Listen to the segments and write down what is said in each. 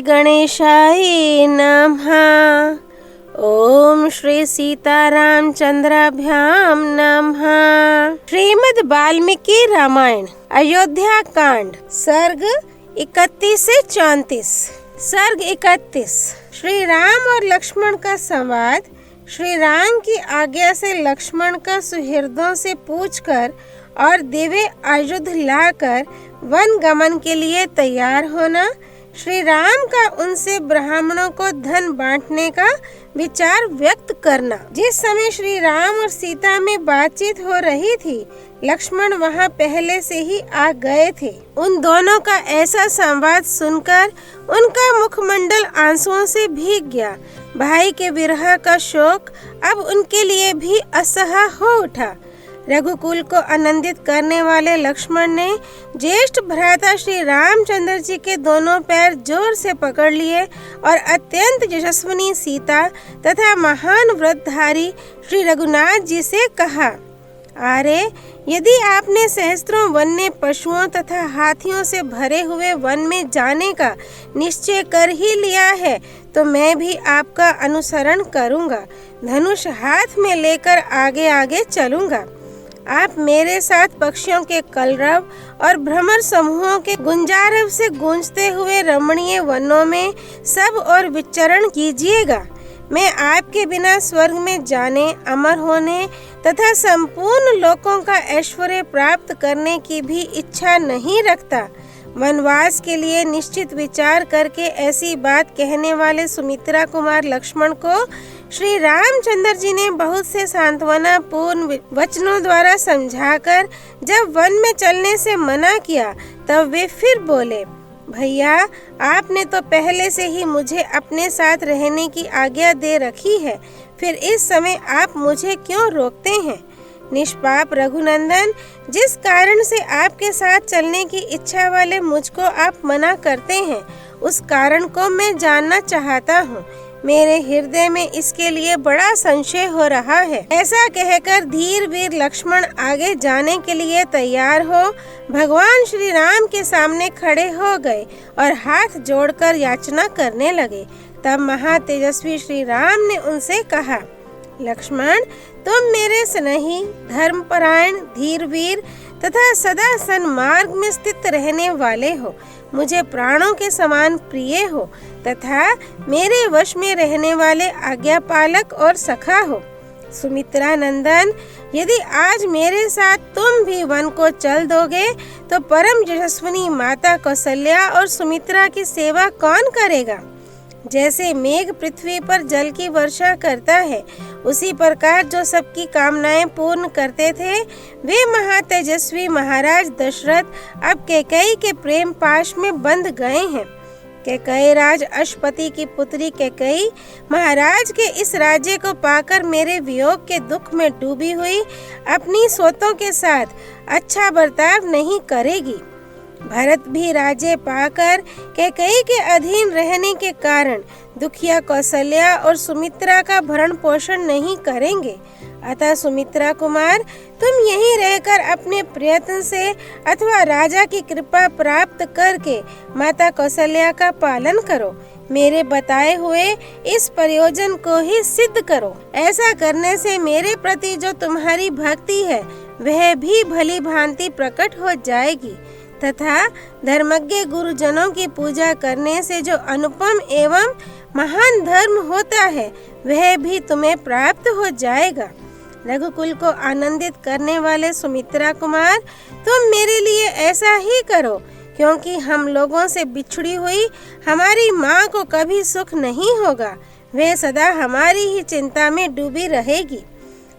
गणेशाय नमः। ओम श्री सीतारामचंद्राभ्याम नमः। श्रीमद् वाल्मीकि रामायण अयोध्या कांड सर्ग 31 से 34। सर्ग 31। श्री राम और लक्ष्मण का संवाद। श्री राम की आज्ञा से लक्ष्मण का सुहृदों से पूछकर और दिव्य आयुध लाकर वन गमन के लिए तैयार होना। श्री राम का उनसे ब्राह्मणों को धन बांटने का विचार व्यक्त करना। जिस समय श्री राम और सीता में बातचीत हो रही थी, लक्ष्मण वहां पहले से ही आ गए थे। उन दोनों का ऐसा संवाद सुनकर उनका मुखमंडल आंसुओं से भीग गया। भाई के विरह का शोक अब उनके लिए भी असह्य हो उठा। रघुकुल को आनंदित करने वाले लक्ष्मण ने ज्येष्ठ भ्राता श्री रामचंद्र जी के दोनों पैर जोर से पकड़ लिए और अत्यंत यशस्विनी सीता तथा महान व्रतधारी श्री रघुनाथ जी से कहा, अरे यदि आपने सहस्त्रों वन्य पशुओं तथा हाथियों से भरे हुए वन में जाने का निश्चय कर ही लिया है तो मैं भी आपका अनुसरण करूंगा। धनुष हाथ में लेकर आगे आगे चलूंगा। आप मेरे साथ पक्षियों के कलरव और भ्रमर समूहों के गुंजारव से गूंजते हुए रमणीय वनों में सब और विचरण कीजिएगा। मैं आपके बिना स्वर्ग में जाने, अमर होने तथा संपूर्ण लोकों का ऐश्वर्य प्राप्त करने की भी इच्छा नहीं रखता। वनवास के लिए निश्चित विचार करके ऐसी बात कहने वाले सुमित्रा कुमार लक्ष्मण को श्री रामचंद्र जी ने बहुत से सांत्वना पूर्ण वचनों द्वारा समझाकर जब वन में चलने से मना किया, तब वे फिर बोले, भैया आपने तो पहले से ही मुझे अपने साथ रहने की आज्ञा दे रखी है, फिर इस समय आप मुझे क्यों रोकते हैं? निष्पाप रघुनंदन, जिस कारण से आपके साथ चलने की इच्छा वाले मुझको आप मना करते हैं, उस कारण को मैं जानना चाहता हूँ। मेरे हृदय में इसके लिए बड़ा संशय हो रहा है। ऐसा कहकर धीर वीर लक्ष्मण आगे जाने के लिए तैयार हो भगवान श्री राम के सामने खड़े हो गए और हाथ जोड़कर याचना करने लगे। तब महातेजस्वी श्री राम ने उनसे कहा, लक्ष्मण, तुम मेरे स्नेही, धर्मपरायण, धीरवीर तथा सदा सन्मार्ग में स्थित रहने वाले हो। मुझे प्राणों के समान प्रिय हो तथा मेरे वश में रहने वाले आज्ञापालक और सखा हो। सुमित्रा नंदन, यदि आज मेरे साथ तुम भी वन को चल दोगे तो परम यशस्विनी माता कौशल्या और सुमित्रा की सेवा कौन करेगा? जैसे मेघ पृथ्वी पर जल की वर्षा करता है, उसी प्रकार जो सबकी कामनाएं पूर्ण करते थे, वे महातेजस्वी महाराज दशरथ अब कैकेयी के प्रेम पाश में बंध गए हैं। कैकेयी राज अश्वपति की पुत्री कैकेयी महाराज के इस राज्य को पाकर मेरे वियोग के दुख में डूबी हुई अपनी सोतों के साथ अच्छा बर्ताव नहीं करेगी। भरत भी राज्य पाकर कैकेयी के अधीन रहने के कारण दुखिया कौशल्या और सुमित्रा का भरण पोषण नहीं करेंगे। अतः सुमित्रा कुमार, तुम यहीं रहकर अपने प्रयत्न से अथवा राजा की कृपा प्राप्त करके माता कौशल्या का पालन करो। मेरे बताए हुए इस प्रयोजन को ही सिद्ध करो। ऐसा करने से मेरे प्रति जो तुम्हारी भक्ति है वह भी भली भांति प्रकट हो जाएगी तथा धर्मज्ञ गुरुजनों की पूजा करने से जो अनुपम एवं महान धर्म होता है वह भी तुम्हें प्राप्त हो जाएगा। रघुकुल को आनंदित करने वाले सुमित्रा कुमार, तुम मेरे लिए ऐसा ही करो, क्योंकि हम लोगों से बिछड़ी हुई हमारी माँ को कभी सुख नहीं होगा। वह सदा हमारी ही चिंता में डूबी रहेगी।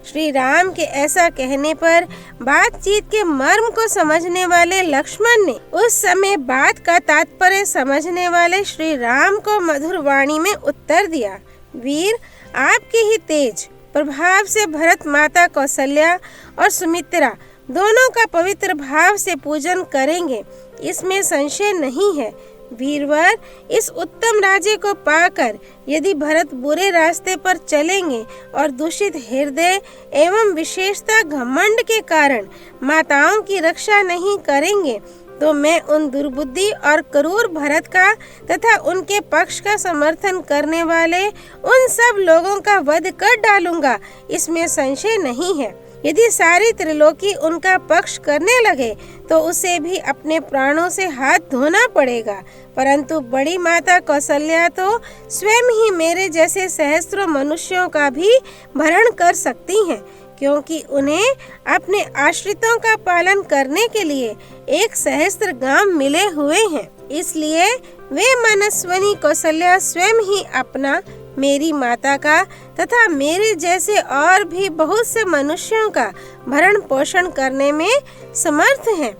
श्री राम के ऐसा कहने पर बातचीत के मर्म को समझने वाले लक्ष्मण ने उस समय बात का तात्पर्य समझने वाले श्री राम को मधुर वाणी में उत्तर दिया, वीर, आपके ही तेज प्रभाव से भरत माता कौशल्या और सुमित्रा दोनों का पवित्र भाव से पूजन करेंगे, इसमें संशय नहीं है। वीरवर, इस उत्तम राज्य को पाकर यदि भरत बुरे रास्ते पर चलेंगे और दूषित हृदय एवं विशेषता घमंड के कारण माताओं की रक्षा नहीं करेंगे तो मैं उन दुर्बुद्धि और क्रूर भरत का तथा उनके पक्ष का समर्थन करने वाले उन सब लोगों का वध कर डालूंगा, इसमें संशय नहीं है। यदि सारी त्रिलोकी उनका पक्ष करने लगे तो उसे भी अपने प्राणों से हाथ धोना पड़ेगा, परंतु बड़ी माता कौशल्या तो स्वयं ही मेरे जैसे सहस्त्रों मनुष्यों का भी भरण कर सकती हैं, क्योंकि उन्हें अपने आश्रितों का पालन करने के लिए 1,000 गांव मिले हुए हैं। इसलिए वे मनस्विनी कौशल्या स्वयं ही अपना, मेरी माता का तथा मेरे जैसे और भी बहुत से मनुष्यों का भरण पोषण करने में समर्थ हैं।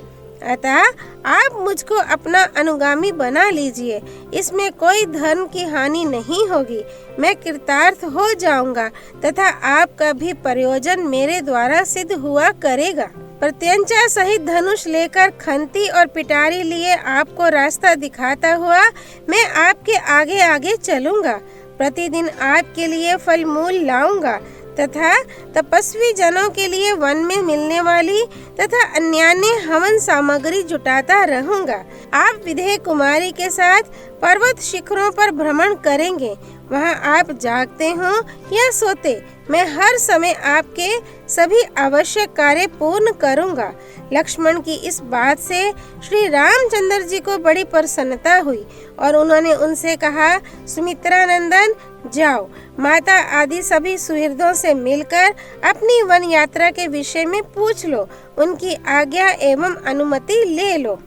अतः आप मुझको अपना अनुगामी बना लीजिए, इसमें कोई धर्म की हानि नहीं होगी। मैं कृतार्थ हो जाऊंगा तथा आपका भी प्रयोजन मेरे द्वारा सिद्ध हुआ करेगा। प्रत्यंचा सहित धनुष लेकर खंती और पिटारी लिए आपको रास्ता दिखाता हुआ मैं आपके आगे आगे चलूंगा। प्रतिदिन आपके लिए फल मूल लाऊंगा तथा तपस्वी जनों के लिए वन में मिलने वाली तथा अन्यान्य हवन सामग्री जुटाता रहूंगा। आप विदेह कुमारी के साथ पर्वत शिखरों पर भ्रमण करेंगे। वहां आप जागते हो या सोते, मैं हर समय आपके सभी आवश्यक कार्य पूर्ण करूंगा। लक्ष्मण की इस बात से श्री रामचंद्र जी को बड़ी प्रसन्नता हुई और उन्होंने उनसे कहा, सुमित्रा नंदन, जाओ माता आदि सभी सुहृदों से मिलकर अपनी वन यात्रा के विषय में पूछ लो, उनकी आज्ञा एवं अनुमति ले लो।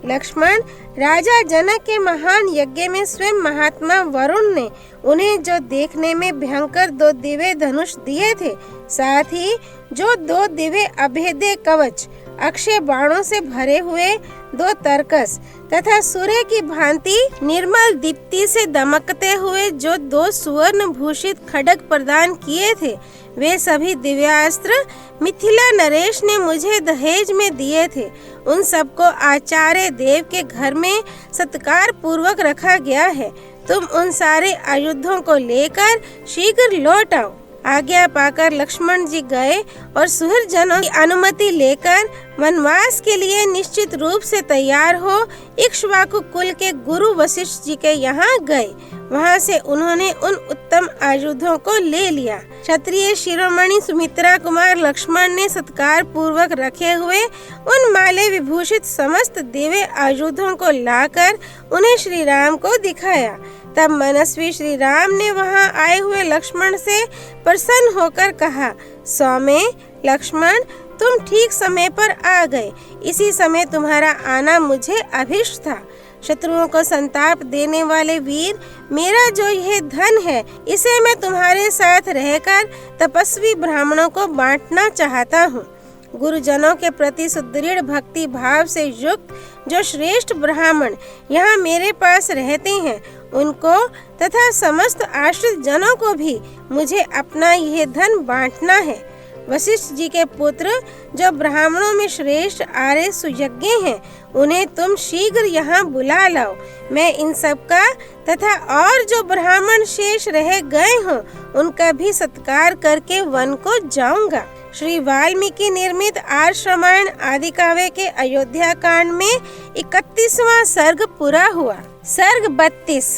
लक्ष्मण, राजा जनक के महान यज्ञ में स्वयं महात्मा वरुण ने उन्हें जो देखने में भयंकर 2 दिव्य धनुष दिए थे, साथ ही जो 2 दिव्य अभेद्य कवच, अक्षय बाणों से भरे हुए 2 तरकस तथा सूर्य की भांति निर्मल दीप्ति से दमकते हुए जो 2 सुवर्ण भूषित खड्ग प्रदान किए थे, वे सभी दिव्यास्त्र मिथिला नरेश ने मुझे दहेज में दिए थे। उन सबको आचार्य देव के घर में सत्कार पूर्वक रखा गया है। तुम उन सारे आयुधों को लेकर शीघ्र लौट आओ। आज्ञा पाकर लक्ष्मण जी गए और सुहृद जनों की अनुमति लेकर वनवास के लिए निश्चित रूप से तैयार हो इक्ष्वाकु कुल के गुरु वशिष्ठ जी के यहाँ गए। वहाँ से उन्होंने उन उत्तम आयुधों को ले लिया। क्षत्रिय शिरोमणि सुमित्रा कुमार लक्ष्मण ने सत्कार पूर्वक रखे हुए उन माले विभूषित समस्त दिव्य आयुधों को लाकर उन्हें श्री राम को दिखाया। तब मनस्वी श्री राम ने वहां आए हुए लक्ष्मण से प्रसन्न होकर कहा, सौम्य लक्ष्मण, तुम ठीक समय पर आ गए। इसी समय तुम्हारा आना मुझे अभीष्ट था। शत्रुओं को संताप देने वाले वीर, मेरा जो यह धन है, इसे मैं तुम्हारे साथ रहकर तपस्वी ब्राह्मणों को बांटना चाहता हूँ। गुरुजनों के प्रति सुदृढ़ भक्ति भाव से युक्त जो श्रेष्ठ ब्राह्मण यहाँ मेरे पास रहते हैं, उनको तथा समस्त आश्रित जनों को भी मुझे अपना यह धन बांटना है। वशिष्ठ जी के पुत्र जो ब्राह्मणों में श्रेष्ठ आर्य सुयज्ञ हैं, उन्हें तुम शीघ्र यहाँ बुला लाओ। मैं इन सब का तथा और जो ब्राह्मण शेष रह गए हों, उनका भी सत्कार करके वन को जाऊंगा। श्री वाल्मीकि निर्मित आर्ष रामायण आदि काव्य के अयोध्या कांड में 31वां सर्ग पूरा हुआ। सर्ग 32।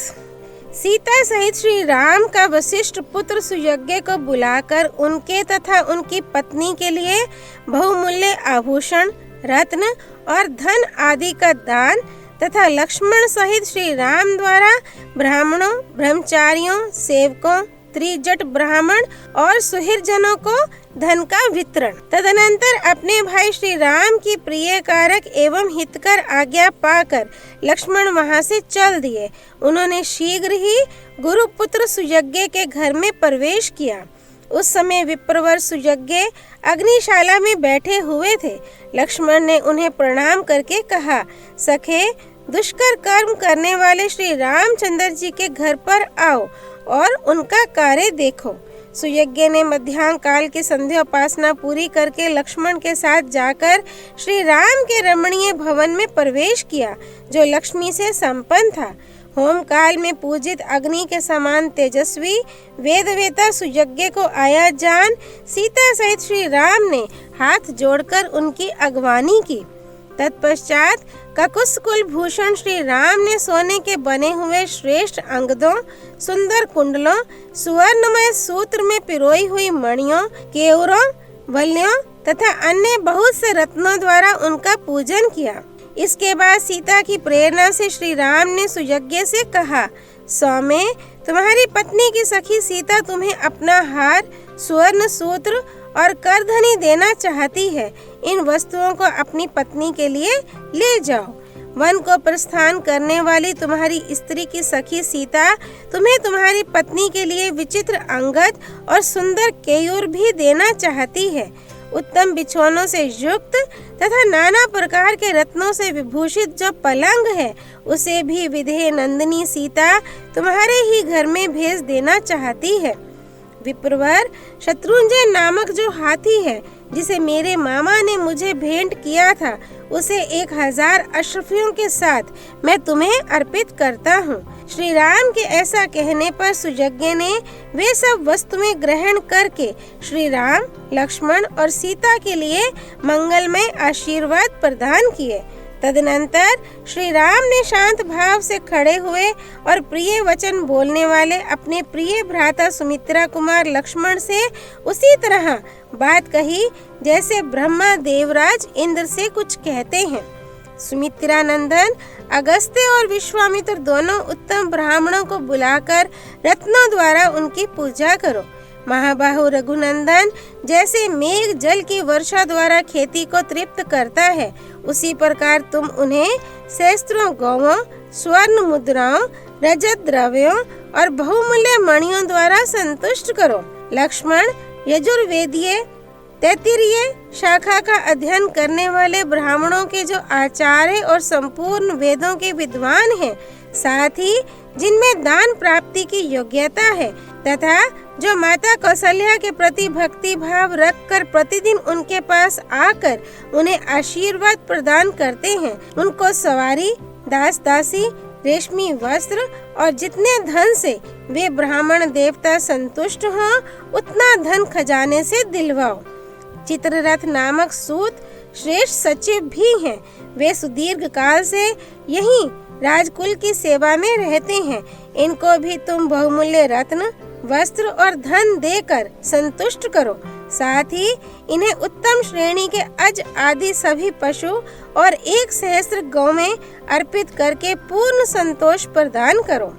सीता सहित श्री राम का वशिष्ठ पुत्र सुयज्ञ को बुलाकर उनके तथा उनकी पत्नी के लिए बहुमूल्य आभूषण, रत्न और धन आदि का दान तथा लक्ष्मण सहित श्री राम द्वारा ब्राह्मणों, ब्रह्मचारियों, सेवकों, त्रिजट ब्राह्मण और सुहृदजनों को धन का वितरण। तदनंतर अपने भाई श्री राम की प्रिय कारक एवं हितकर आज्ञा पाकर लक्ष्मण वहां से चल दिए। उन्होंने शीघ्र ही गुरुपुत्र सुयज्ञ के घर में प्रवेश किया। उस समय विप्रवर सुयज्ञ अग्निशाला में बैठे हुए थे। लक्ष्मण ने उन्हें प्रणाम करके कहा, सखे, दुष्कर कर्म करने वाले श्री रामचंद्र जी के घर पर आओ और उनका कार्य देखो। सुयज्ञ ने मध्याह्न काल की संध्योपासना पूरी करके लक्ष्मण के साथ जाकर श्री राम के रमणीय भवन में प्रवेश किया, जो लक्ष्मी से संपन्न था। होम काल में पूजित अग्नि के समान तेजस्वी वेदवेता सुयज्ञ को आया जान सीता सहित श्री राम ने हाथ जोड़कर उनकी अगवानी की। तत्पश्चात ककुस्कुल भूषण श्री राम ने सोने के बने हुए श्रेष्ठ अंगदों, सुंदर कुंडलों, सुवर्णमय सूत्र में पिरोई हुई मणियों, केवरों, वल्यों तथा अन्य बहुत से रत्नों द्वारा उनका पूजन किया। इसके बाद सीता की प्रेरणा से श्री राम ने सुयज्ञ से कहा, सौम्य, तुम्हारी पत्नी की सखी सीता तुम्हें अपना हार, सुवर्ण सूत्र और करधनी देना चाहती है। इन वस्तुओं को अपनी पत्नी के लिए ले जाओ। वन को प्रस्थान करने वाली तुम्हारी स्त्री की सखी सीता तुम्हें तुम्हारी पत्नी के लिए विचित्र अंगद और सुंदर केयूर भी देना चाहती है। उत्तम बिछौनों से युक्त तथा नाना प्रकार के रत्नों से विभूषित जो पलंग है, उसे भी विधेय नंदिनी सीता तुम्हारे ही घर में भेज देना चाहती है। विप्रवर, शत्रुंजय नामक जो हाथी है, जिसे मेरे मामा ने मुझे भेंट किया था, उसे 1000 अश्रफियों के साथ मैं तुम्हें अर्पित करता हूँ। श्री राम के ऐसा कहने पर सुयज्ञ ने वे सब वस्तुएं ग्रहण करके श्री राम, लक्ष्मण और सीता के लिए मंगलमय आशीर्वाद प्रदान किए। तदनंतर श्री राम ने शांत भाव से खड़े हुए और प्रिय वचन बोलने वाले अपने प्रिय भ्राता सुमित्रा कुमार लक्ष्मण से उसी तरह बात कही जैसे ब्रह्मा देवराज इंद्र से कुछ कहते हैं। सुमित्रा नंदन, अगस्त्य और विश्वामित्र दोनों उत्तम ब्राह्मणों को बुलाकर रत्नों द्वारा उनकी पूजा करो। महाबाहु रघुनंदन, जैसे मेघ जल की वर्षा द्वारा खेती को तृप्त करता है, उसी प्रकार तुम उन्हें सहस्त्रों गौओं, स्वर्ण मुद्राओं, रजत द्रव्यों और बहुमूल्य मणियों द्वारा संतुष्ट करो। लक्ष्मण, यजुर्वेदीय तैत्तिरीय शाखा का अध्ययन करने वाले ब्राह्मणों के जो आचार्य और संपूर्ण वेदों के विद्वान हैं, साथ ही जिनमें दान प्राप्ति की योग्यता है तथा जो माता कौशल्या के प्रति भक्ति भाव रखकर प्रतिदिन उनके पास आकर उन्हें आशीर्वाद प्रदान करते हैं, उनको सवारी, दास दासी, रेशमी वस्त्र और जितने धन से वे ब्राह्मण देवता संतुष्ट हों, उतना धन खजाने से दिलवाओ। चित्ररथ नामक सूत श्रेष्ठ सचिव भी हैं। वे सुदीर्घ काल से यहीं राजकुल की सेवा में रहते हैं। इनको भी तुम बहुमूल्य रत्न, वस्त्र और धन देकर संतुष्ट करो। साथ ही इन्हें उत्तम श्रेणी के अज आदि सभी पशु और 1,000 गौएं अर्पित करके पूर्ण संतोष प्रदान करो।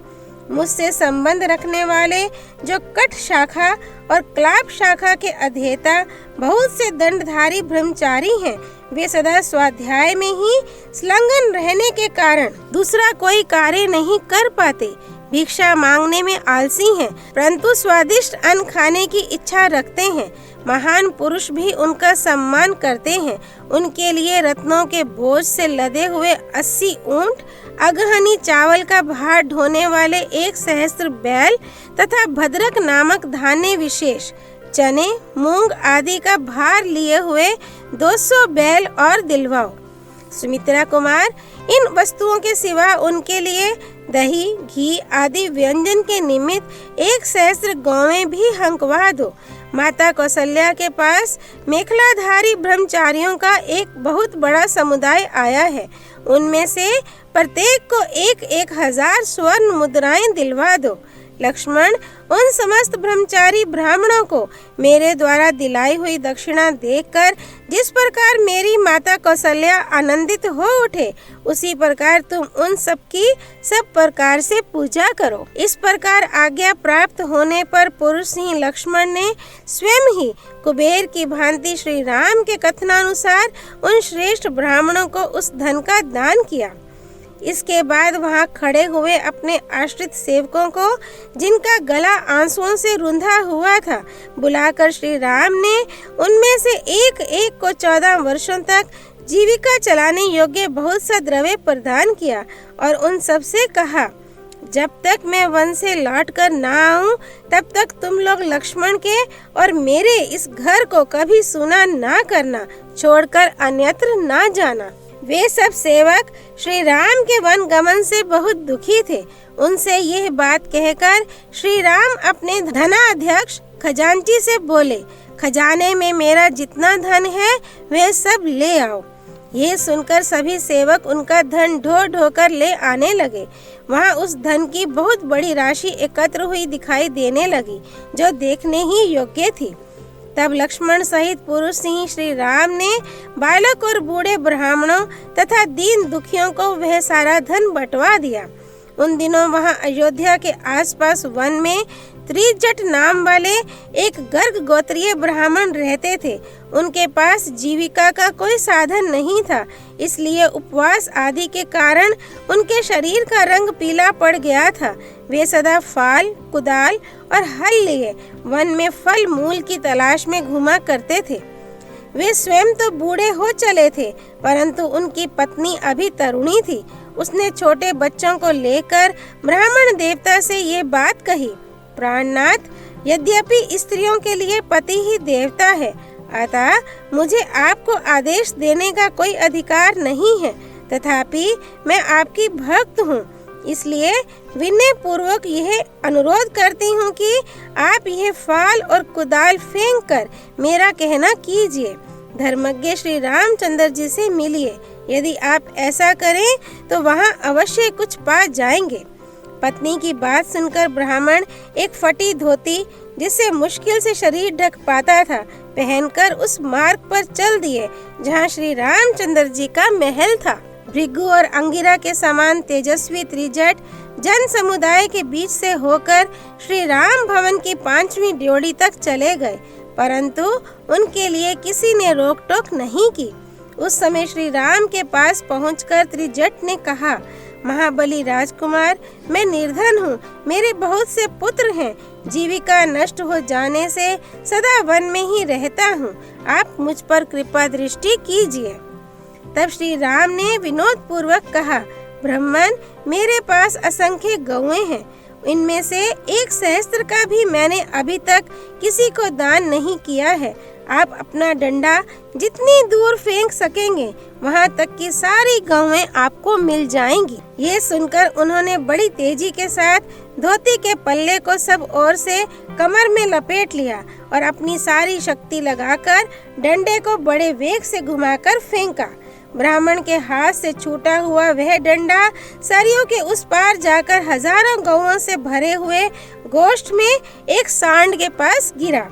मुझसे संबंध रखने वाले जो कट शाखा और क्लाप शाखा के अध्येता बहुत से दंडधारी ब्रह्मचारी हैं, वे सदा स्वाध्याय में ही संलग्न रहने के कारण दूसरा कोई कार्य नहीं कर पाते। भिक्षा मांगने में आलसी हैं, परंतु स्वादिष्ट अन्न खाने की इच्छा रखते हैं। महान पुरुष भी उनका सम्मान करते हैं। उनके लिए रत्नों के बोझ से लदे हुए 80 ऊंट, अगहनी चावल का भार ढोने वाले 1,000 बैल तथा भद्रक नामक धान्य विशेष, चने, मूंग आदि का भार लिए हुए 200 बैल और दिलवाओ। सुमित्रा कुमार, इन वस्तुओं के सिवा उनके लिए दही, घी आदि व्यंजन के निमित्त 1,000 गौएं भी हंकवा दो। माता कौशल्या के पास मेखलाधारी ब्रह्मचारियों का एक बहुत बड़ा समुदाय आया है। उनमें से प्रत्येक को 1,000 स्वर्ण मुद्राएं दिलवा दो। लक्ष्मण, उन समस्त ब्रह्मचारी ब्राह्मणों को मेरे द्वारा दिलाई हुई दक्षिणा देखकर जिस प्रकार मेरी माता कौशल्या आनंदित हो उठे, उसी प्रकार तुम उन सब की सब प्रकार से पूजा करो। इस प्रकार आज्ञा प्राप्त होने पर पुरुष सिंह लक्ष्मण ने स्वयं ही कुबेर की भांति श्री राम के कथनानुसार उन श्रेष्ठ ब्राह्मणों को उस धन का दान किया। इसके बाद वहां खड़े हुए अपने आश्रित सेवकों को, जिनका गला आंसुओं से रुंधा हुआ था, बुलाकर श्री राम ने उनमें से एक एक को 14 वर्षों तक जीविका चलाने योग्य बहुत सा द्रव्य प्रदान किया और उन सब से कहा, जब तक मैं वन से लौट कर ना आऊं, तब तक तुम लोग लक्ष्मण के और मेरे इस घर को कभी सुना ना करना, छोड़कर अन्यत्र ना जाना। वे सब सेवक श्री राम के वन गमन से बहुत दुखी थे। उनसे यह बात कहकर श्री राम अपने धनाध्यक्ष खजांची से बोले, खजाने में मेरा जितना धन है वह सब ले आओ। ये सुनकर सभी सेवक उनका धन ढो ढो कर ले आने लगे। वहाँ उस धन की बहुत बड़ी राशि एकत्र हुई दिखाई देने लगी, जो देखने ही योग्य थी। तब लक्ष्मण सहित पुरुष सिंह श्री राम ने बालक और बूढ़े ब्राह्मणों तथा दीन दुखियों को वह सारा धन बंटवा दिया। उन दिनों वहाँ अयोध्या के आसपास वन में त्रिजट नाम वाले एक गर्ग गोत्रीय ब्राह्मण रहते थे। उनके पास जीविका का कोई साधन नहीं था, इसलिए उपवास आदि के कारण उनके शरीर का रंग पीला पड़ गया था। वे सदा फाल, कुदाल और हल लिए वन में फल मूल की तलाश में घूमा करते थे। वे स्वयं तो बूढ़े हो चले थे, परंतु उनकी पत्नी अभी तरुणी थी। उसने छोटे बच्चों को लेकर ब्राह्मण देवता से ये बात कही, प्राणनाथ, यद्यपि स्त्रियों के लिए पति ही देवता है, अतः मुझे आपको आदेश देने का कोई अधिकार नहीं है। तथापि मैं आपकी भक्त हूँ, इसलिए विनय पूर्वक यह अनुरोध करती हूँ कि आप यह फाल और कुदाल फेंक कर मेरा कहना कीजिए। धर्मज्ञ श्री रामचंद्र जी से मिलिए। यदि आप ऐसा करें तो वहाँ अवश्य कुछ पा जाएंगे। पत्नी की बात सुनकर ब्राह्मण एक फटी धोती, जिससे मुश्किल से शरीर ढक पाता था, पहनकर उस मार्ग पर चल दिए जहाँ श्री रामचंद्र जी का महल था। भृगु और अंगिरा के समान तेजस्वी त्रिजट जन समुदाय के बीच से होकर श्री राम भवन की 5वीं ड्योढ़ी तक चले गए, परंतु उनके लिए किसी ने रोक टोक नहीं की। उस समय श्री राम के पास पहुंचकर त्रिजट ने कहा, महाबली राजकुमार, मैं निर्धन हूँ, मेरे बहुत से पुत्र हैं, जीविका नष्ट हो जाने से सदा वन में ही रहता हूँ, आप मुझ पर कृपा दृष्टि कीजिए। तब श्री राम ने विनोद पूर्वक कहा, ब्राह्मण, मेरे पास असंख्य गौएं हैं, इनमें से 1 सहस्त्र का भी मैंने अभी तक किसी को दान नहीं किया है। आप अपना डंडा जितनी दूर फेंक सकेंगे, वहां तक की सारी गौएं आपको मिल जाएंगी। ये सुनकर उन्होंने बड़ी तेजी के साथ धोती के पल्ले को सब ओर से कमर में लपेट लिया और अपनी सारी शक्ति लगाकर डंडे को बड़े वेग से घुमाकर फेंका। ब्राह्मण के हाथ से छूटा हुआ वह डंडा सरयू के उस पार जाकर हजारों गौओं से भरे हुए गोष्ठ में एक सांड के पास गिरा।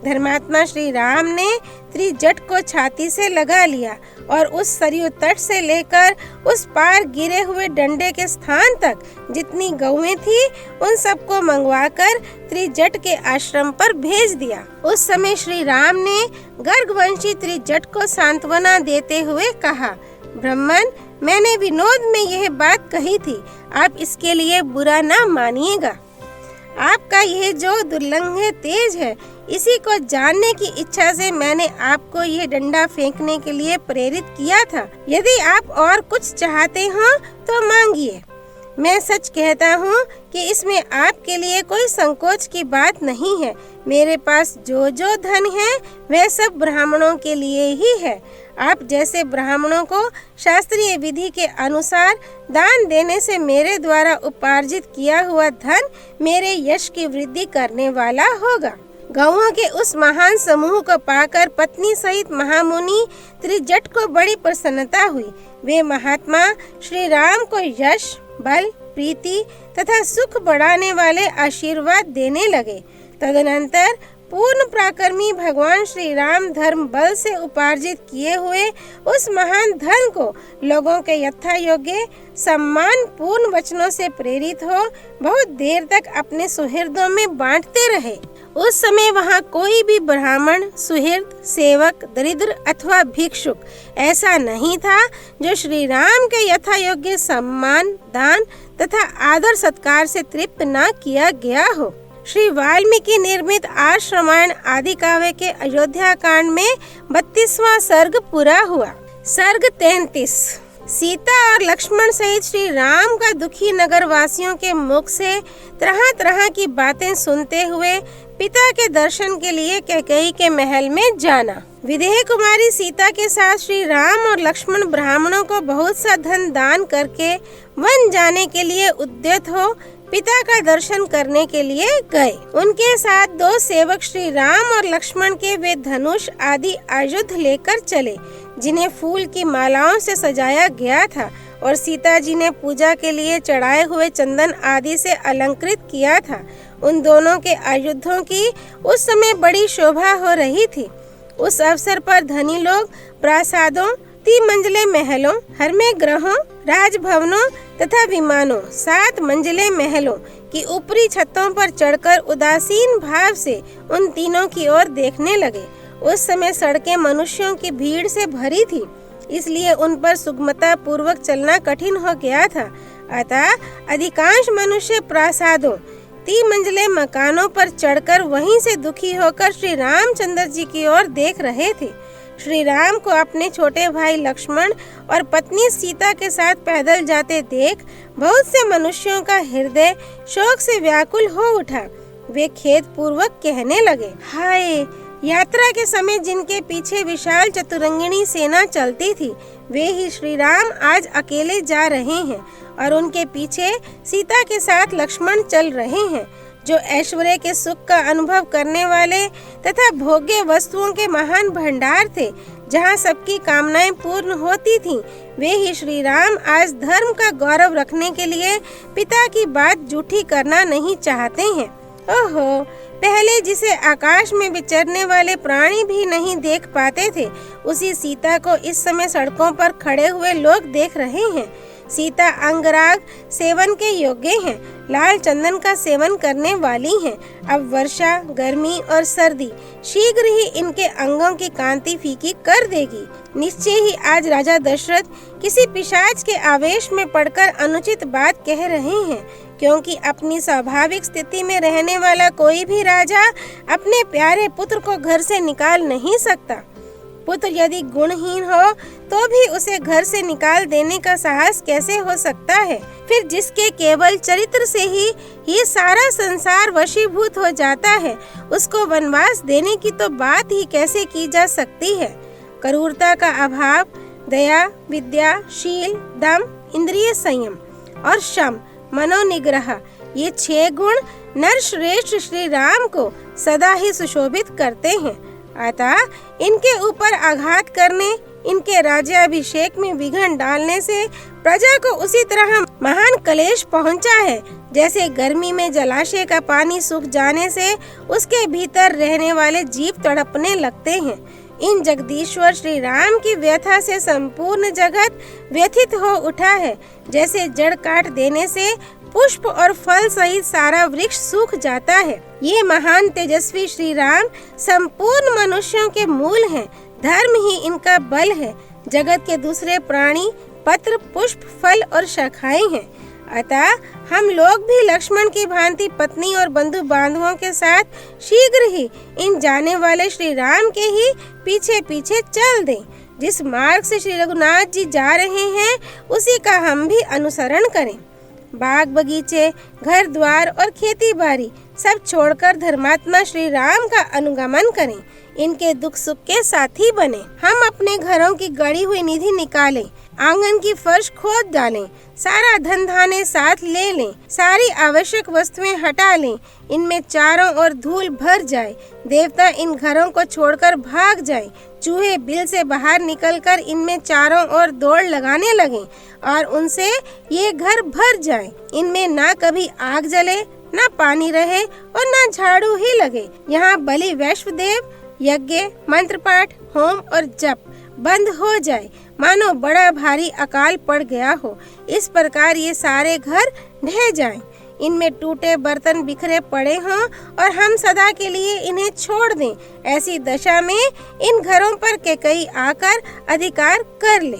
धर्मात्मा श्री राम ने त्रिजट को छाती से लगा लिया और उस सरयू तट से लेकर उस पार गिरे हुए डंडे के स्थान तक जितनी गौएं थी, उन सबको मंगवाकर त्रिजट के आश्रम पर भेज दिया। उस समय श्री राम ने गर्गवंशी त्रिजट को सांत्वना देते हुए कहा, ब्राह्मण, मैंने विनोद में यह बात कही थी, आप इसके लिए बुरा ना मानिएगा। आपका यह जो दुर्लंघ तेज है, इसी को जानने की इच्छा से मैंने आपको यह डंडा फेंकने के लिए प्रेरित किया था। यदि आप और कुछ चाहते हो तो मांगिए। मैं सच कहता हूँ कि इसमें आपके लिए कोई संकोच की बात नहीं है। मेरे पास जो जो धन है वह सब ब्राह्मणों के लिए ही है। आप जैसे ब्राह्मणों को शास्त्रीय विधि के अनुसार दान देने से मेरे द्वारा उपार्जित किया हुआ धन मेरे यश की वृद्धि करने वाला होगा। गौओं के उस महान समूह को पाकर पत्नी सहित महामुनि त्रिजट को बड़ी प्रसन्नता हुई। वे महात्मा श्री राम को यश, बल, प्रीति तथा सुख बढ़ाने वाले आशीर्वाद देने लगे। तदनंतर पूर्ण पराक्रमी भगवान श्री राम धर्म बल से उपार्जित किए हुए उस महान धन को लोगों के यथा योग्य सम्मान पूर्ण वचनों से प्रेरित हो बहुत देर तक अपने सुहृदों में बांटते रहे। उस समय वहाँ कोई भी ब्राह्मण, सुहृद, सेवक, दरिद्र अथवा भिक्षुक ऐसा नहीं था जो श्री राम के यथा योग्य सम्मान, दान तथा आदर सत्कार से तृप्त न किया गया हो। श्री वाल्मीकि निर्मित आर्ष रामायण आदि काव्य के अयोध्या कांड में 32वां सर्ग पूरा हुआ। सर्ग 33। सीता और लक्ष्मण सहित श्री राम का दुखी नगर वासियों के मुख से तरह तरह की बातें सुनते हुए पिता के दर्शन के लिए कैकेयी के महल में जाना। विदेह कुमारी सीता के साथ श्री राम और लक्ष्मण ब्राह्मणों को बहुत सा धन दान करके वन जाने के लिए उद्यत हो पिता का दर्शन करने के लिए गए। उनके साथ 2 सेवक श्री राम और लक्ष्मण के वे धनुष आदि आयुध लेकर चले, जिन्हें फूल की मालाओं से सजाया गया था और सीता जी ने पूजा के लिए चढ़ाए हुए चंदन आदि से अलंकृत किया था। उन दोनों के आयुधों की उस समय बड़ी शोभा हो रही थी। उस अवसर पर धनी लोग प्रासादों, 3 मंजिले महलों, हरमे ग्रहों, राजभवनों तथा विमानों, 7 मंजिले महलों की ऊपरी छतों पर चढ़कर उदासीन भाव से उन तीनों की ओर देखने लगे। उस समय सड़कें मनुष्यों की भीड़ से भरी थी, इसलिए उन पर सुगमता पूर्वक चलना कठिन हो गया था। अतः अधिकांश मनुष्य प्रासादों, 3 मंजिले मकानों पर चढ़कर वहीं से दुखी होकर श्री रामचंद्र जी की ओर देख रहे थे। श्री राम को अपने छोटे भाई लक्ष्मण और पत्नी सीता के साथ पैदल जाते देख बहुत से मनुष्यों का हृदय शोक से व्याकुल हो उठा। वे खेद पूर्वक कहने लगे, हाय, यात्रा के समय जिनके पीछे विशाल चतुरंगिणी सेना चलती थी, वे ही श्री राम आज अकेले जा रहे हैं और उनके पीछे सीता के साथ लक्ष्मण चल रहे हैं, जो ऐश्वर्य के सुख का अनुभव करने वाले तथा भोग्य वस्तुओं के महान भंडार थे, जहाँ सबकी कामनाएं पूर्ण होती थीं। वे ही श्री राम आज धर्म का गौरव रखने के लिए पिता की बात झूठी करना नहीं चाहते हैं। ओहो, पहले जिसे आकाश में विचरने वाले प्राणी भी नहीं देख पाते थे, उसी सीता को इस समय सड़कों पर खड़े हुए लोग देख रहे हैं। सीता अंगराग सेवन के योग्य हैं, लाल चंदन का सेवन करने वाली हैं। अब वर्षा, गर्मी और सर्दी शीघ्र ही इनके अंगों की कांति फीकी कर देगी। निश्चय ही आज राजा दशरथ किसी पिशाच के आवेश में पड़कर अनुचित बात कह रहे हैं, क्योंकि अपनी स्वाभाविक स्थिति में रहने वाला कोई भी राजा अपने प्यारे पुत्र को घर से निकाल नहीं सकता। पुत्र यदि गुणहीन हो तो भी उसे घर से निकाल देने का साहस कैसे हो सकता है? फिर जिसके केवल चरित्र से ही ये सारा संसार वशीभूत हो जाता है, उसको वनवास देने की तो बात ही कैसे की जा सकती है? क्रूरता का अभाव, दया, विद्या, शील, दम, इंद्रिय संयम और शम, मनोनिग्रह, ये 6 गुण नरश्रेष्ठ श्री राम को सदा ही सुशोभित करते हैं। अतः इनके ऊपर आघात करने, इनके राज्याभिषेक में विघ्न डालने से प्रजा को उसी तरह महान क्लेश पहुंचा है, जैसे गर्मी में जलाशय का पानी सूख जाने से उसके भीतर रहने वाले जीव तड़पने लगते हैं। इन जगदीश्वर श्री राम की व्यथा से संपूर्ण जगत व्यथित हो उठा है। जैसे जड़ काट देने से पुष्प और फल सहित सारा वृक्ष सूख जाता है, ये महान तेजस्वी श्री राम संपूर्ण मनुष्यों के मूल हैं। धर्म ही इनका बल है। जगत के दूसरे प्राणी पत्र, पुष्प, फल और शाखाएं हैं। अतः हम लोग भी लक्ष्मण की भांति पत्नी और बंधु बांधवों के साथ शीघ्र ही इन जाने वाले श्री राम के ही पीछे पीछे चल दें। जिस मार्ग से श्री रघुनाथ जी जा रहे हैं, उसी का हम भी अनुसरण करें। बाग बगीचे, घर द्वार और खेती बाड़ी सब छोड़कर धर्मात्मा श्री राम का अनुगमन करें। इनके दुख सुख के साथी बने। हम अपने घरों की गड़ी हुई निधि निकालें, आंगन की फर्श खोद डालें, सारा धन धान्य साथ ले लें, सारी आवश्यक वस्तुएं हटा लें, इनमें चारों ओर धूल भर जाए, देवता इन घरों को छोड़कर भाग जाए, चूहे बिल से बाहर निकलकर इनमें चारों ओर दौड़ लगाने लगें और उनसे ये घर भर जाए। इनमें ना कभी आग जले, ना पानी रहे और ना झाड़ू ही लगे। यहाँ बलि, वैश्वदेव, यज्ञ, मंत्र पाठ, होम और जप बंद हो जाए, मानो बड़ा भारी अकाल पड़ गया हो। इस प्रकार ये सारे घर ढह जाएं, इनमें टूटे बर्तन बिखरे पड़े हों और हम सदा के लिए इन्हें छोड़ दें। ऐसी दशा में इन घरों पर कैकेयी आकर अधिकार कर ले।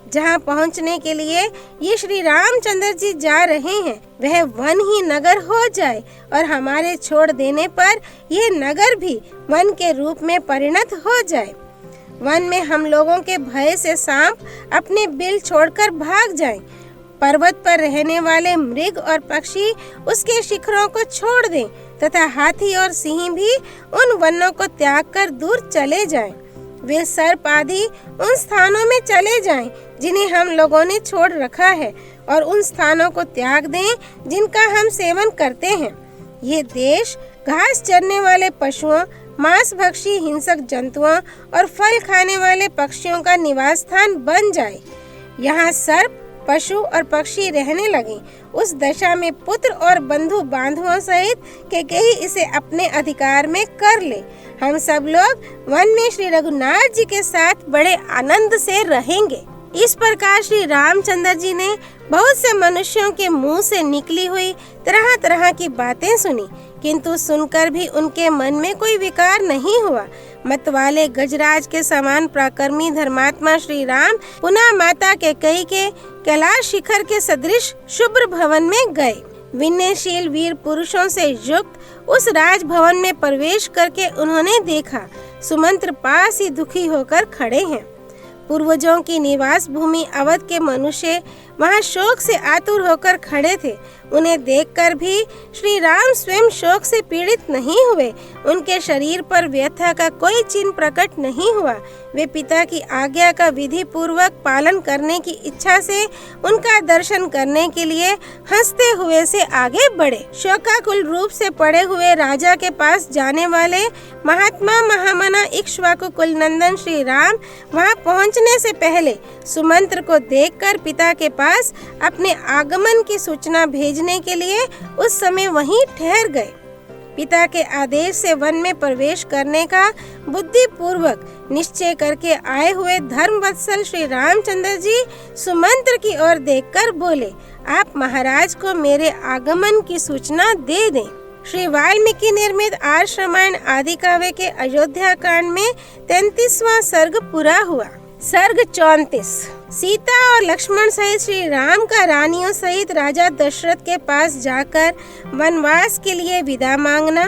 जहाँ पहुँचने के लिए ये श्री रामचंद्र जी जा रहे हैं, वह वन ही नगर हो जाए और हमारे छोड़ देने पर यह नगर भी वन के रूप में परिणत हो जाए। वन में हम लोगों के भय से सांप अपने बिल छोड़कर भाग जाएं। पर्वत पर रहने वाले मृग और पक्षी उसके शिखरों को छोड़ दें तथा हाथी और सिंह भी उन वनों को त्याग कर दूर चले जाएं। वे सर्प आदि उन स्थानों में चले जाएं जिन्हें हम लोगों ने छोड़ रखा है। और उन स्थानों को त्याग दें जिनका हम सेवन करते हैं। ये देश घास चरने वाले पशुओं, मांस भक्षी हिंसक जंतुओं और फल खाने वाले पक्षियों का निवास स्थान बन जाए। यहाँ सर्प, पशु और पक्षी रहने लगे। उस दशा में पुत्र और बंधु बांधवों सहित कैकेयी इसे अपने अधिकार में कर ले। हम सब लोग वन में श्री रघुनाथ जी के साथ बड़े आनंद से रहेंगे। इस प्रकार श्री रामचंद्र जी ने बहुत से मनुष्यों के मुंह से निकली हुई तरह तरह की बातें सुनी, किंतु सुनकर भी उनके मन में कोई विकार नहीं हुआ। मतवाले गजराज के समान पराक्रमी धर्मात्मा श्री राम पुनः माता कैकेयी के कैलाश शिखर के सदृश शुभ्र भवन में गए। विनयशील वीर पुरुषों से युक्त उस राजभवन में प्रवेश करके उन्होंने देखा सुमंत्र पास ही दुखी होकर खड़े हैं। पूर्वजों की निवास भूमि अवध के मनुष्य वहां शोक से आतुर होकर खड़े थे। उन्हें देखकर भी श्री राम स्वयं शोक से पीड़ित नहीं हुए। उनके शरीर पर व्यथा का कोई चिन्ह प्रकट नहीं हुआ। वे पिता की आज्ञा का विधि पूर्वक पालन करने की इच्छा से उनका दर्शन करने के लिए हंसते हुए से आगे बढ़े। शोकाकुल रूप से पड़े हुए राजा के पास जाने वाले महात्मा महामना इक्ष्वाकु कुल नंदन श्री राम वहां पहुंचने से पहले सुमंत्र को देखकर पिता के पास अपने आगमन की सूचना भेजने के लिए उस समय वहीं ठहर गए। पिता के आदेश से वन में प्रवेश करने का बुद्धि पूर्वक निश्चय करके आए हुए धर्मवत्सल श्री रामचंद्र जी सुमंत्र की ओर देखकर बोले, आप महाराज को मेरे आगमन की सूचना दे दें। श्री वाल्मीकि निर्मित आर्ष रामायण आदि काव्य के अयोध्या कांड में 33वां सर्ग पूरा हुआ। सर्ग 34। सीता और लक्ष्मण सहित श्री राम का रानियों सहित राजा दशरथ के पास जाकर वनवास के लिए विदा मांगना,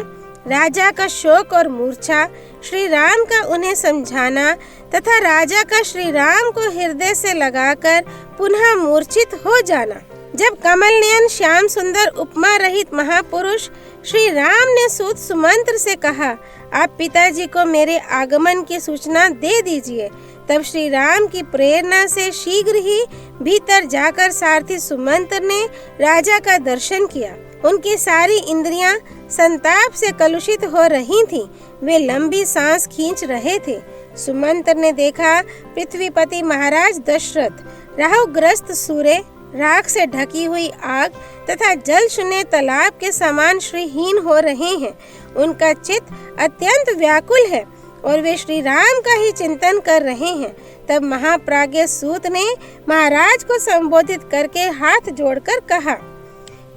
राजा का शोक और मूर्छा, श्री राम का उन्हें समझाना तथा राजा का श्री राम को हृदय से लगाकर पुनः मूर्छित हो जाना। जब कमल नयन श्याम सुंदर उपमा रहित महापुरुष श्री राम ने सूत सुमंत्र से कहा, आप पिताजी को मेरे आगमन की सूचना दे दीजिए। तब श्री राम की प्रेरणा से शीघ्र ही भीतर जाकर सारथी सुमंत्र ने राजा का दर्शन किया। उनकी सारी इंद्रियां संताप से कलुषित हो रही थीं। वे लंबी सांस खींच रहे थे। सुमंत्र ने देखा पृथ्वीपति महाराज दशरथ राहुग्रस्त सूर्य, राख से ढकी हुई आग तथा जल शून्य तालाब के समान श्रीहीन हो रहे हैं। उनका चित्त अत्यंत व्याकुल है और वे श्री राम का ही चिंतन कर रहे हैं। तब महाप्राज्ञ सूत ने महाराज को संबोधित करके हाथ जोड़कर कहा।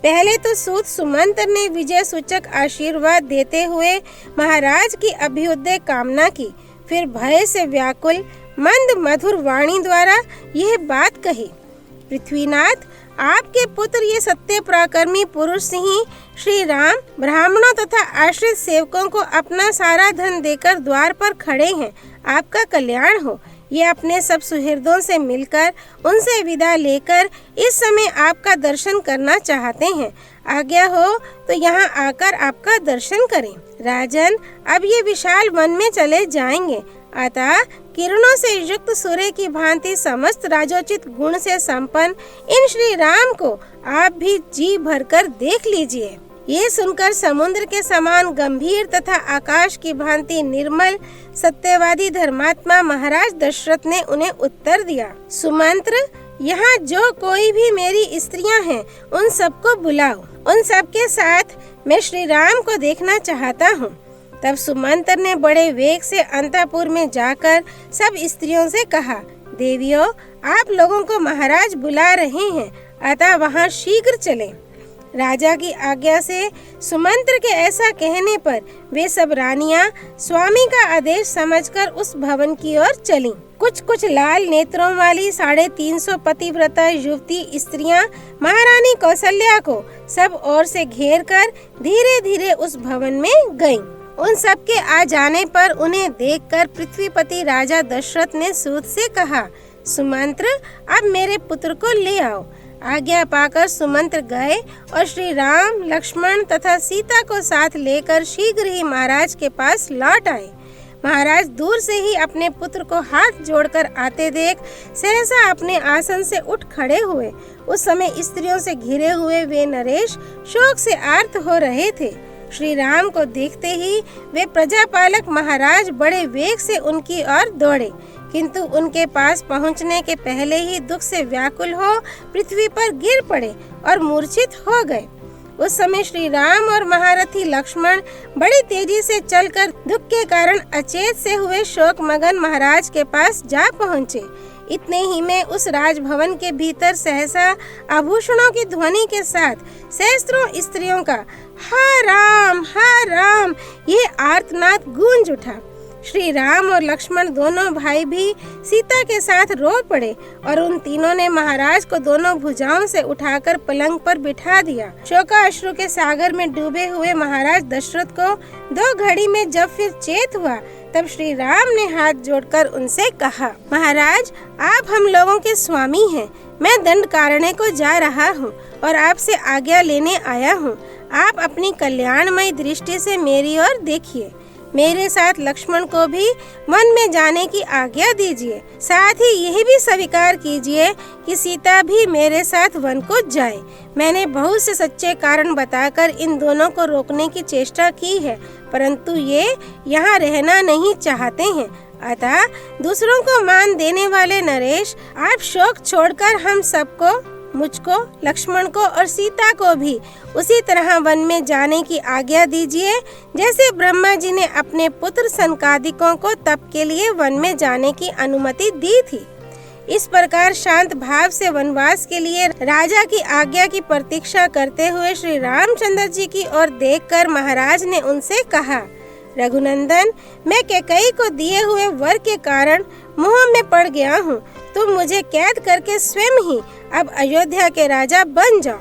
पहले तो सूत सुमंत्र ने विजय सूचक आशीर्वाद देते हुए महाराज की अभ्युदय कामना की। फिर भय से व्याकुल मंद मधुर वाणी द्वारा यह बात कही, पृथ्वीनाथ, आपके पुत्र ये सत्य पराक्रमी पुरुष ही श्री राम ब्राह्मणों तथा आश्रित सेवकों को अपना सारा धन देकर द्वार पर खड़े हैं। आपका कल्याण हो। ये अपने सब सुहृदों से मिलकर उनसे विदा लेकर इस समय आपका दर्शन करना चाहते हैं। आज्ञा हो तो यहाँ आकर आपका दर्शन करें। राजन, अब ये विशाल वन में चले जाएंगे। अतः किरणों से युक्त सूर्य की भांति समस्त राजोचित गुण से संपन्न इन श्री राम को आप भी जी भरकर देख लीजिए। ये सुनकर समुद्र के समान गंभीर तथा आकाश की भांति निर्मल सत्यवादी धर्मात्मा महाराज दशरथ ने उन्हें उत्तर दिया, सुमंत्र, यहाँ जो कोई भी मेरी स्त्रियां हैं उन सबको बुलाओ। उन सबके साथ मैं श्री राम को देखना चाहता हूँ। तब सुमंत्र ने बड़े वेग से अंतःपुर में जाकर सब स्त्रियों से कहा, देवियों, आप लोगों को महाराज बुला रहे हैं, अतः वहाँ शीघ्र चलें। राजा की आज्ञा से सुमंत्र के ऐसा कहने पर वे सब रानियां स्वामी का आदेश समझकर उस भवन की ओर चलीं। कुछ लाल नेत्रों वाली 350 पतिव्रता युवती स्त्रियां महारानी कौशल्या को सब ओर से घेर कर धीरे धीरे उस भवन में गईं। उन सब के आ जाने पर उन्हें देखकर पृथ्वीपति राजा दशरथ ने सूत से कहा, सुमंत्र, अब मेरे पुत्र को ले आओ। आज्ञा पाकर सुमंत्र गए और श्री राम, लक्ष्मण तथा सीता को साथ लेकर शीघ्र ही महाराज के पास लौट आए। महाराज दूर से ही अपने पुत्र को हाथ जोड़कर आते देख सहसा अपने आसन से उठ खड़े हुए। उस समय स्त्रियों से घिरे हुए वे नरेश शोक से आर्त हो रहे थे। श्री राम को देखते ही वे प्रजापालक महाराज बड़े वेग से उनकी ओर दौड़े, किंतु उनके पास पहुंचने के पहले ही दुख से व्याकुल हो पृथ्वी पर गिर पड़े और मूर्छित हो गए। उस समय श्री राम और महारथी लक्ष्मण बड़ी तेजी से चलकर दुख के कारण अचेत से हुए शोक मगन महाराज के पास जा पहुँचे। इतने ही में उस राजभवन के भीतर सहसा आभूषणों की ध्वनि के साथ सहस्त्रों स्त्रियों का हा राम ये आर्तनाद गूंज उठा। श्री राम और लक्ष्मण दोनों भाई भी सीता के साथ रो पड़े और उन तीनों ने महाराज को दोनों भुजाओं से उठाकर पलंग पर बिठा दिया। शोकाश्रु के सागर में डूबे हुए महाराज दशरथ को 2 घड़ी में जब फिर चेत हुआ, तब श्री राम ने हाथ जोड़कर उनसे कहा, महाराज आप हम लोगों के स्वामी हैं। मैं दंडकारण्य को जा रहा हूँ और आपसे आज्ञा लेने आया हूँ। आप अपनी कल्याणमय दृष्टि से मेरी ओर देखिए। मेरे साथ लक्ष्मण को भी वन में जाने की आज्ञा दीजिए। साथ ही यह भी स्वीकार कीजिए कि सीता भी मेरे साथ वन को जाए। मैंने बहुत से सच्चे कारण बताकर इन दोनों को रोकने की चेष्टा की है, परंतु ये यहाँ रहना नहीं चाहते हैं। अतः दूसरों को मान देने वाले नरेश, आप शोक छोड़कर हम सबको, मुझको, लक्ष्मण को और सीता को भी उसी तरह वन में जाने की आज्ञा दीजिए जैसे ब्रह्मा जी ने अपने पुत्र सनकादिकों को तप के लिए वन में जाने की अनुमति दी थी। इस प्रकार शांत भाव से वनवास के लिए राजा की आज्ञा की प्रतीक्षा करते हुए श्री रामचंद्र जी की ओर देखकर महाराज ने उनसे कहा, रघुनंदन, मैं कैकेयी को दिए हुए वर के कारण मोह में पड़ गया हूँ। तुम मुझे कैद करके स्वयं ही अब अयोध्या के राजा बन जाओ।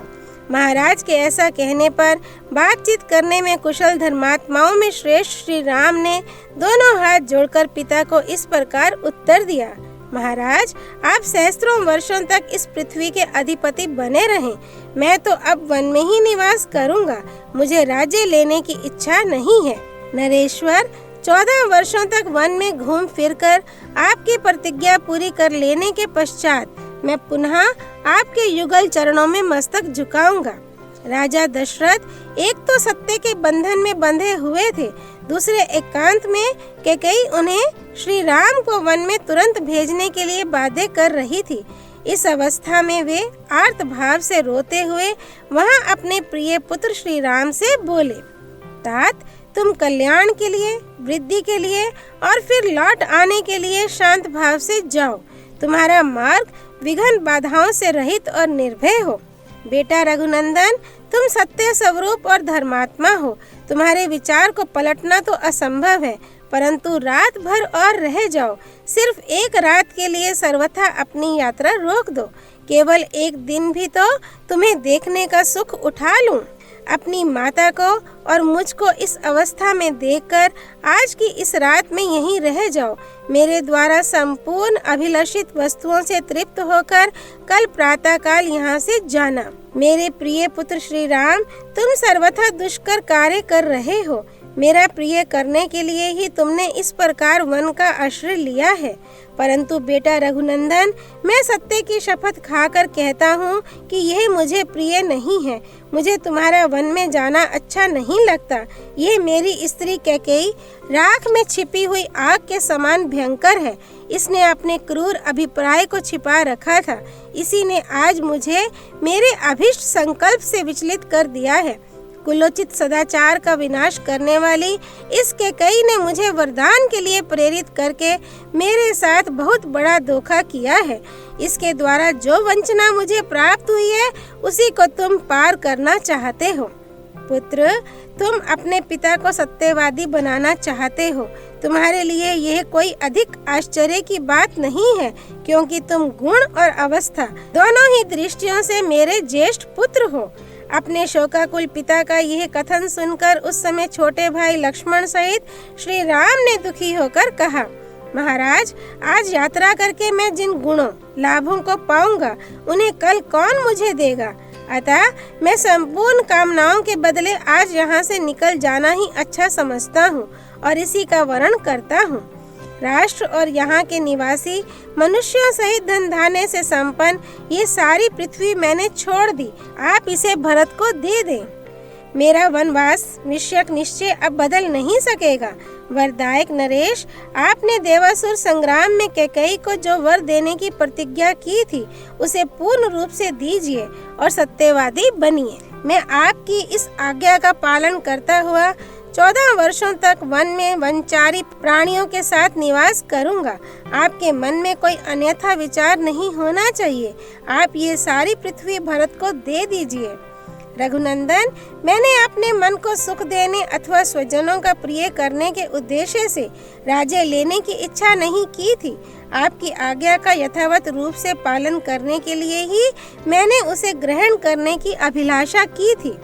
महाराज के ऐसा कहने पर बातचीत करने में कुशल धर्मात्माओं में श्रेष्ठ श्री राम ने दोनों हाथ जोड़कर पिता को इस प्रकार उत्तर दिया, महाराज आप सहस्त्रों वर्षों तक इस पृथ्वी के अधिपति बने रहें। मैं तो अब वन में ही निवास करूंगा। मुझे राज्य लेने की इच्छा नहीं है। नरेश्वर, 14 वर्षों तक वन में घूम फिरकर आपकी प्रतिज्ञा पूरी कर लेने के पश्चात मैं पुनः आपके युगल चरणों में मस्तक झुकाऊंगा। राजा दशरथ एक तो सत्य के बंधन में बंधे हुए थे, दूसरे एकांत में कैकेयी उन्हें श्री राम को वन में तुरंत भेजने के लिए बाध्य कर रही थी। इस अवस्था में वे आर्त भाव से रोते हुए वहां अपने प्रिय पुत्र श्री राम से बोले, तात, तुम कल्याण के लिए, वृद्धि के लिए और फिर लौट आने के लिए शांत भाव से जाओ। तुम्हारा मार्ग विघ्न बाधाओं से रहित और निर्भय हो। बेटा रघुनंदन, तुम सत्य स्वरूप और धर्मात्मा हो। तुम्हारे विचार को पलटना तो असंभव है, परंतु रात भर और रह जाओ। सिर्फ एक रात के लिए सर्वथा अपनी यात्रा रोक दो। केवल एक दिन भी तो तुम्हें देखने का सुख उठा लूं। अपनी माता को और मुझको इस अवस्था में देखकर आज की इस रात में यहीं रह जाओ। मेरे द्वारा संपूर्ण अभिलषित वस्तुओं से तृप्त होकर कल प्रातःकाल यहाँ से जाना। मेरे प्रिय पुत्र श्री राम, तुम सर्वथा दुष्कर कार्य कर रहे हो। मेरा प्रिय करने के लिए ही तुमने इस प्रकार वन का आश्रय लिया है। परंतु बेटा रघुनंदन, मैं सत्य की शपथ खाकर कहता हूँ कि यह मुझे प्रिय नहीं है। मुझे तुम्हारा वन में जाना अच्छा नहीं लगता। ये मेरी स्त्री कैकेयी राख में छिपी हुई आग के समान भयंकर है। इसने अपने क्रूर अभिप्राय को छिपा रखा था। इसी ने आज मुझे मेरे अभिष्ट संकल्प से विचलित कर दिया है। कुलोचित सदाचार का विनाश करने वाली इस कैकेयी ने मुझे वरदान के लिए प्रेरित करके मेरे साथ बहुत बड़ा धोखा किया है। इसके द्वारा जो वंचना मुझे प्राप्त हुई है, उसी को तुम पार करना चाहते हो। पुत्र, तुम अपने पिता को सत्यवादी बनाना चाहते हो। तुम्हारे लिए यह कोई अधिक आश्चर्य की बात नहीं है, क्योंकि तुम गुण और अवस्था दोनों ही दृष्टियों से मेरे ज्येष्ठ पुत्र हो। अपने शोकाकुल पिता का यह कथन सुनकर उस समय छोटे भाई लक्ष्मण सहित श्री राम ने दुखी होकर कहा, महाराज, आज यात्रा करके मैं जिन गुणों लाभों को पाऊंगा, उन्हें कल कौन मुझे देगा। अतः मैं संपूर्ण कामनाओं के बदले आज यहाँ से निकल जाना ही अच्छा समझता हूँ और इसी का वर्णन करता हूँ। राष्ट्र और यहाँ के निवासी मनुष्यों सहित धन धान्य से संपन्न ये सारी पृथ्वी मैंने छोड़ दी, आप इसे भरत को दे दें। मेरा वनवास विषयक निश्चय अब बदल नहीं सकेगा। वरदायक नरेश, आपने देवासुर संग्राम में कैकेयी को जो वर देने की प्रतिज्ञा की थी उसे पूर्ण रूप से दीजिए और सत्यवादी बनिए। मैं आपकी इस आज्ञा का पालन करता हुआ 14 वर्षों तक वन में वनचारी प्राणियों के साथ निवास करूंगा। आपके मन में कोई अन्यथा विचार नहीं होना चाहिए। आप ये सारी पृथ्वी भरत को दे दीजिए। रघुनंदन, मैंने अपने मन को सुख देने अथवा स्वजनों का प्रिय करने के उद्देश्य से राज्य लेने की इच्छा नहीं की थी। आपकी आज्ञा का यथावत रूप से पालन करने के लिए ही मैंने उसे ग्रहण करने की अभिलाषा की थी।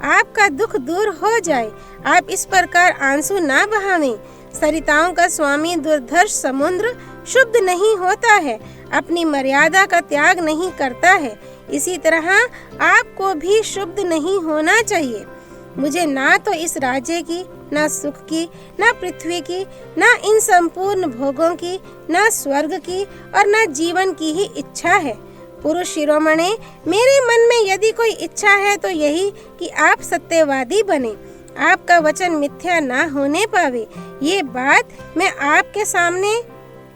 आपका दुख दूर हो जाए, आप इस प्रकार आंसू ना बहावें। सरिताओं का स्वामी दुर्धर्ष समुद्र शुद्ध नहीं होता है, अपनी मर्यादा का त्याग नहीं करता है। इसी तरह आपको भी शुद्ध नहीं होना चाहिए। मुझे ना तो इस राज्य की, ना सुख की, ना पृथ्वी की, ना इन संपूर्ण भोगों की, ना स्वर्ग की और ना जीवन की ही इच्छा है। पुरुष शिरोमणि, मेरे मन में यदि कोई इच्छा है तो यही कि आप सत्यवादी बने, आपका वचन मिथ्या ना होने पावे। ये बात मैं आपके सामने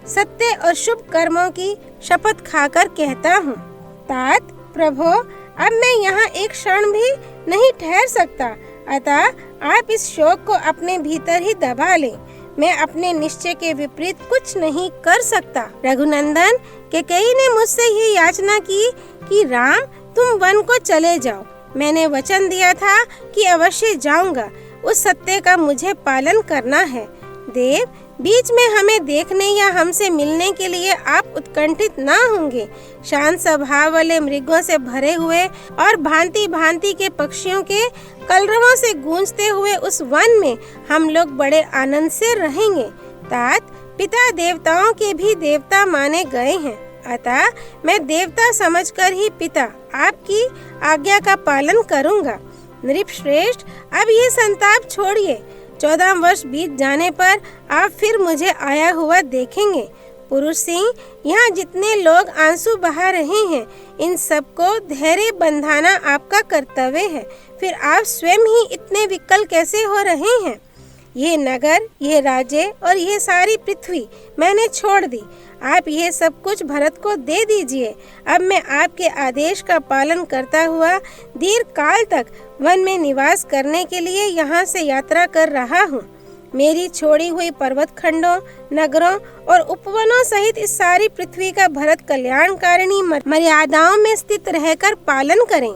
सत्य और शुभ कर्मों की शपथ खाकर कहता हूँ। तात प्रभो, अब मैं यहाँ एक क्षण भी नहीं ठहर सकता, अतः आप इस शोक को अपने भीतर ही दबा लें। मैं अपने निश्चय के विपरीत कुछ नहीं कर सकता। रघुनंदन, कैकेयी ने मुझसे ये याचना की कि राम तुम वन को चले जाओ। मैंने वचन दिया था कि अवश्य जाऊंगा। उस सत्य का मुझे पालन करना है। देव, बीच में हमें देखने या हमसे मिलने के लिए आप उत्कंठित ना होंगे। शांत स्वभाव वाले मृगों से भरे हुए और भांति भांति के पक्षियों के कलरवों से गूंजते हुए उस वन में हम लोग बड़े आनंद से रहेंगे। तात, पिता देवताओं के भी देवता माने गए हैं, अतः मैं देवता समझकर ही पिता आपकी आज्ञा का पालन करूंगा। नृप श्रेष्ठ, अब ये संताप छोड़िए। 14 वर्ष बीत जाने पर आप फिर मुझे आया हुआ देखेंगे। पुरुष सिंह, यहाँ जितने लोग आंसू बहा रहे हैं, इन सबको धैर्य बंधाना आपका कर्तव्य है। फिर आप स्वयं ही इतने विकल कैसे हो रहे हैं? ये नगर, ये राज्य और ये सारी पृथ्वी मैंने छोड़ दी। आप ये सब कुछ भरत को दे दीजिए। अब मैं आपके आदेश का पालन करता हुआ दीर्घ काल तक वन में निवास करने के लिए यहाँ से यात्रा कर रहा हूँ। मेरी छोड़ी हुई पर्वत खंडों, नगरों और उपवनों सहित इस सारी पृथ्वी का भरत कल्याणकारिणी मर्यादाओं में स्थित रहकर पालन करें।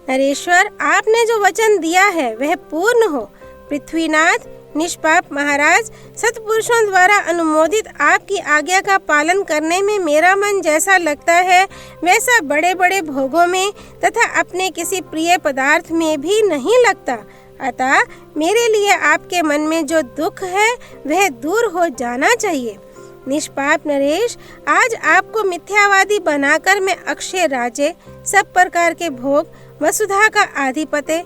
नरेश्वर, आपने जो वचन दिया है वह पूर्ण हो। पृथ्वीनाथ, निष्पाप महाराज, सत्पुरुषों द्वारा अनुमोदित आपकी आज्ञा का पालन करने में मेरा मन जैसा लगता है वैसा बड़े बड़े भोगों में तथा अपने किसी प्रिय पदार्थ में भी नहीं लगता। अतः मेरे लिए आपके मन में जो दुख है वह दूर हो जाना चाहिए। निष्पाप नरेश, आज आपको मिथ्यावादी बनाकर मैं अक्षय राज्य, सब प्रकार के भोग, वसुधा का आधिपत्य,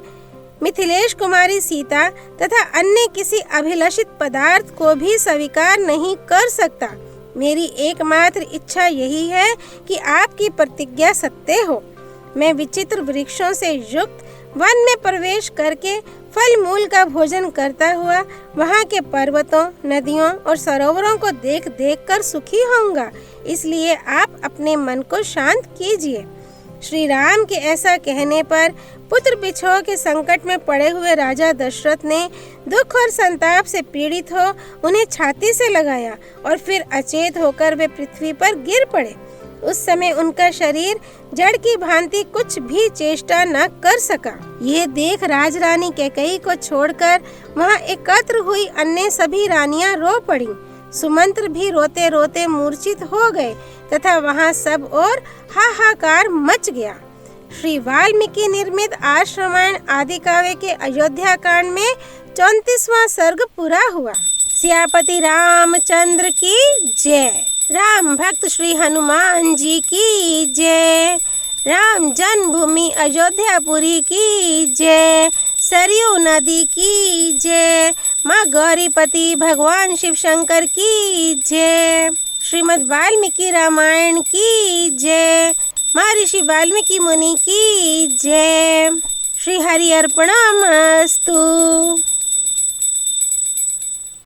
मिथिलेश कुमारी सीता तथा अन्य किसी अभिलषित पदार्थ को भी स्वीकार नहीं कर सकता। मेरी एकमात्र इच्छा यही है कि आपकी प्रतिज्ञा सत्य हो। मैं विचित्र वृक्षों से युक्त वन में प्रवेश करके फल मूल का भोजन करता हुआ वहाँ के पर्वतों, नदियों और सरोवरों को देख देख कर सुखी होऊंगा। इसलिए आप अपने मन को शांत कीजिए। श्री राम के ऐसा कहने पर पुत्र बिछोह के संकट में पड़े हुए राजा दशरथ ने दुख और संताप से पीड़ित हो उन्हें छाती से लगाया और फिर अचेत होकर वे पृथ्वी पर गिर पड़े। उस समय उनका शरीर जड़ की भांति कुछ भी चेष्टा न कर सका। ये देख राजरानी कैकेयी को छोड़कर वहाँ एकत्र हुई अन्य सभी रानियां रो पड़ी। सुमंत्र भी रोते रोते मूर्छित हो गए तथा वहाँ सब और हाहाकार मच गया। श्री वाल्मीकि निर्मित आर्ष रामायण आदि काव्य के अयोध्या कांड में 34वां सर्ग पूरा हुआ। सियापति रामचंद्र की जय। राम भक्त श्री हनुमान जी की जय। राम जन्मभूमि अयोध्यापुरी की जय। सरयू नदी की जय। माँ गौरीपति भगवान शिव शंकर की जय। श्रीमद् वाल्मीकि रामायण की जय। माँ ऋषि वाल्मीकि मुनि की जय। श्री हरि अर्पणमस्तु।